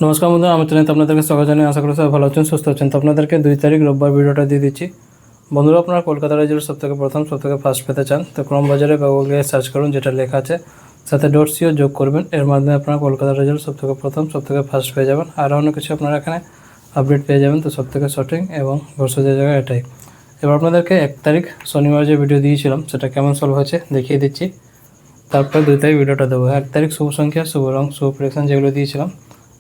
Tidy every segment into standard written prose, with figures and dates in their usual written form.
নমস্কার বন্ধুরা, আমার চ্যানেলে আপনাদেরকে স্বাগত জানাই। আশা করি সবাই ভালো আছেন, সুস্থ আছেন। তো আপনাদেরকে 2 তারিখ রোববার ভিডিওটা দিয়ে দিচ্ছি। বন্ধুরা, আপনারা কলকাতা রাজ্যের সবথেকে ফার্স্ট পেতে চান তো ক্রম বাজারে গুগলে সার্চ করুন, যেটা লেখা আছে সাথে .co যোগ করবেন। এর মাধ্যমে আপনারা কলকাতা রাজ্যের সবথেকে ফার্স্ট পেয়ে যাবেন। আর অনেক কিছু আপনারা এখানে আপডেট পেয়ে যাবেন। তো সবথেকে সঠিক এবং ভরসার জায়গা এটাই। এবার আপনাদেরকে 1 তারিখ শনিবার যে ভিডিও দিয়েছিলাম সেটা কেমন সলভ হয়েছে দেখিয়ে দিচ্ছি। তারপর 2 তারিখ ভিডিওটা দেবো। 1 তারিখ শুভ সংখ্যা, শুভ রং, শুভ প্রেডিকশন যেগুলো দিয়েছিলাম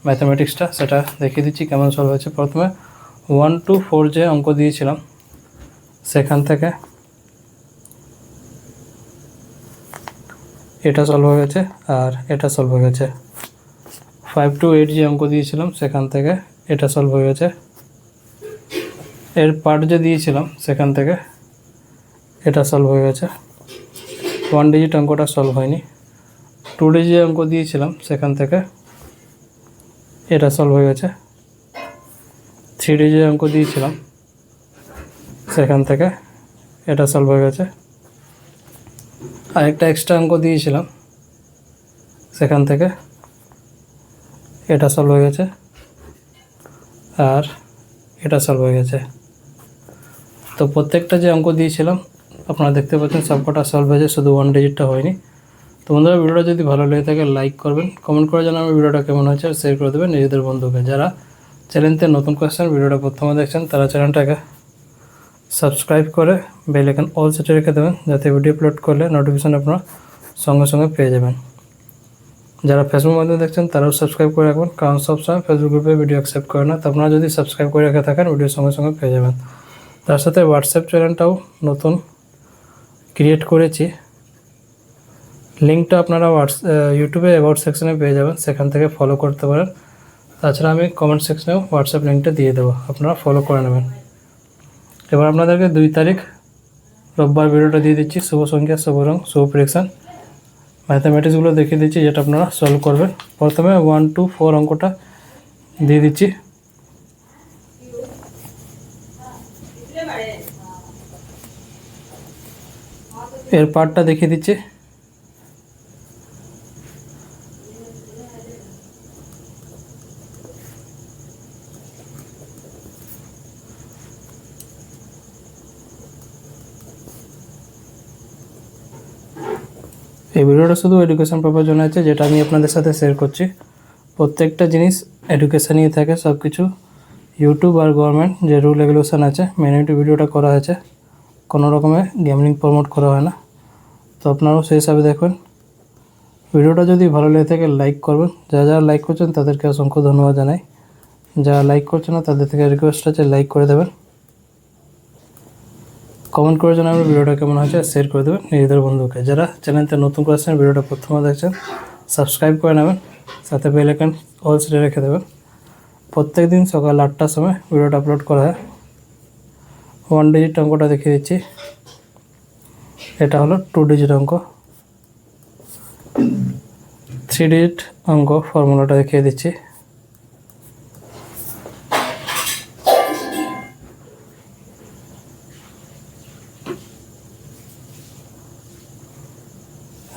ম্যাথামেটিক্সটা, সেটা দেখিয়ে দিচ্ছি কেমন সলভ হয়েছে। প্রথমে 1 to 4 যে অঙ্ক দিয়েছিলাম সেখান থেকে এটা সলভ হয়ে গেছে আর এটা সলভ হয়ে গেছে। 5 to 8 যে অঙ্ক দিয়েছিলাম সেখান থেকে এটা সলভ হয়ে গেছে। এর পার্ট যে দিয়েছিলাম সেখান থেকে এটা সলভ হয়ে গেছে। 1 ডিজিট অঙ্কটা সলভ হয়নি। 2 ডিজিট যে অঙ্ক দিয়েছিলাম সেখান থেকে এটা সলভ হয়ে গেছে। 3 ডিজিট অঙ্ক দিয়েছিলাম সেখান থেকে এটা সলভ হয়ে গেছে। আরেকটা এক্সট্রা অঙ্ক দিয়েছিলাম সেখান থেকে এটা সলভ হয়ে গেছে আর এটা সলভ হয়ে গেছে। তো প্রত্যেকটা যে অঙ্ক দিয়েছিলাম আপনারা দেখতে পাচ্ছেন সবকটা সলভ হয়েছে, শুধু 1 ডিজিটটা হয়নি। তো বন্ধুরা, ভিডিওটা যদি ভালো লেগে থাকে লাইক করবেন, কমেন্ট করে জানাবেন ভিডিওটা কেমন হয়েছে, আর শেয়ার করে দেবেন নিজেদের বন্ধুকে। যারা চ্যানেলতে নতুন কোয়েশ্চেন ভিডিওটা প্রথমে দেখছেন তারা চ্যানেলটাকে সাবস্ক্রাইব করে বেল আইকন অল সেটে রেখে দেবেন, যাতে ভিডিও আপলোড করলে নোটিফিকেশান আপনারা সঙ্গে সঙ্গে পেয়ে যাবেন। যারা ফেসবুক মাধ্যমে দেখছেন তারাও সাবস্ক্রাইব করে রাখবেন, কারণ সবসময় ফেসবুক গ্রুপে ভিডিও অ্যাকসেপ্ট করে না। তো আপনারা যদি সাবস্ক্রাইব করে রেখে থাকেন ভিডিও সঙ্গে সঙ্গে পেয়ে যাবেন। তার সাথে হোয়াটসঅ্যাপ চ্যানেলটাও নতুন ক্রিয়েট করেছি, লিঙ্কটা আপনারা ইউটিউবে অ্যাবাউট সেকশনে পেয়ে যাবেন, সেখান থেকে ফলো করতে পারেন। তাছাড়া আমি কমেন্ট সেকশনেও হোয়াটসঅ্যাপ লিঙ্কটা দিয়ে দেবো, আপনারা ফলো করে নেবেন। এবার আপনাদেরকে 2 তারিখ রোববার ভিডিওটা দিয়ে দিচ্ছি। শুভ সংখ্যা, শুভ রং, শুভ প্রেডিকশন ম্যাথামেটিক্সগুলো দেখিয়ে দিচ্ছি, যেটা আপনারা সলভ করবেন। প্রথমে 1 to 4 অঙ্কটা দিয়ে দিচ্ছি। এর পার্টটা দেখিয়ে দিচ্ছি। এই ভিডিওটা শুধু এডুকেশন পারপাস জন্য আছে, যেটা আমি আপনাদের সাথে শেয়ার করছি। প্রত্যেকটা জিনিস এডুকেশানই থাকে, সব কিছু ইউটিউব আর গভর্নমেন্ট যে রুল রেগুলেশন আছে মেনে ভিডিওটা করা হয়েছে, কোনো রকমের গেমলিং প্রমোট করা হয় না। তো আপনারাও সেই হিসাবে দেখবেন। ভিডিওটা যদি ভালো লেগে থাকে লাইক করবেন, যারা লাইক করছেন তাদেরকে অসংখ্য ধন্যবাদ জানাই। যারা লাইক করছে না তাদের থেকে রিকোয়েস্ট আছে লাইক করে দেবেন, কমেন্ট করে জানাবেন ভিডিওটা কেমন হয়েছে, শেয়ার করে দেবেন নিজেদের বন্ধুকে। যারা চ্যানেলতে নতুন করে আসছেন ভিডিওটা প্রথমে দেখছেন সাবস্ক্রাইব করে নেবেন, সাথে বেল আইকন অল সেটে রেখে দেবেন। প্রত্যেক দিন সকাল 8টার সময় ভিডিওটা আপলোড করা হয়। 1 ডিজিট অঙ্কটা দেখিয়ে দিচ্ছি। এটা হলো 2 ডিজিট অঙ্ক। 3 ডিজিট অঙ্ক ফর্মুলাটা দেখিয়ে দিচ্ছি।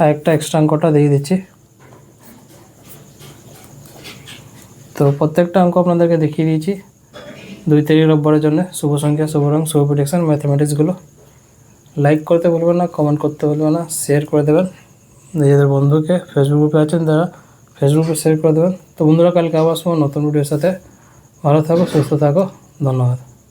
আর একটা এক্সট্রা অঙ্কটা দিয়ে দিচ্ছি। তো প্রত্যেকটা অঙ্ক আপনাদেরকে দেখিয়ে দিয়েছি 2 তারিখ রোববারের জন্য। শুভ সংখ্যা, শুভ রং, শুভ প্রেডিকশন ম্যাথামেটিক্সগুলো লাইক করতে বলবেন না, কমেন্ট করতে বলবেন না, শেয়ার করে দেবেন নিজেদের বন্ধুকে। ফেসবুক গ্রুপে আছেন তারা ফেসবুকে শেয়ার করে দেবেন। তো বন্ধুরা, কালকে আবার সময় নতুন ভিডিওর সাথে। ভালো থাকো, সুস্থ থাকো, ধন্যবাদ।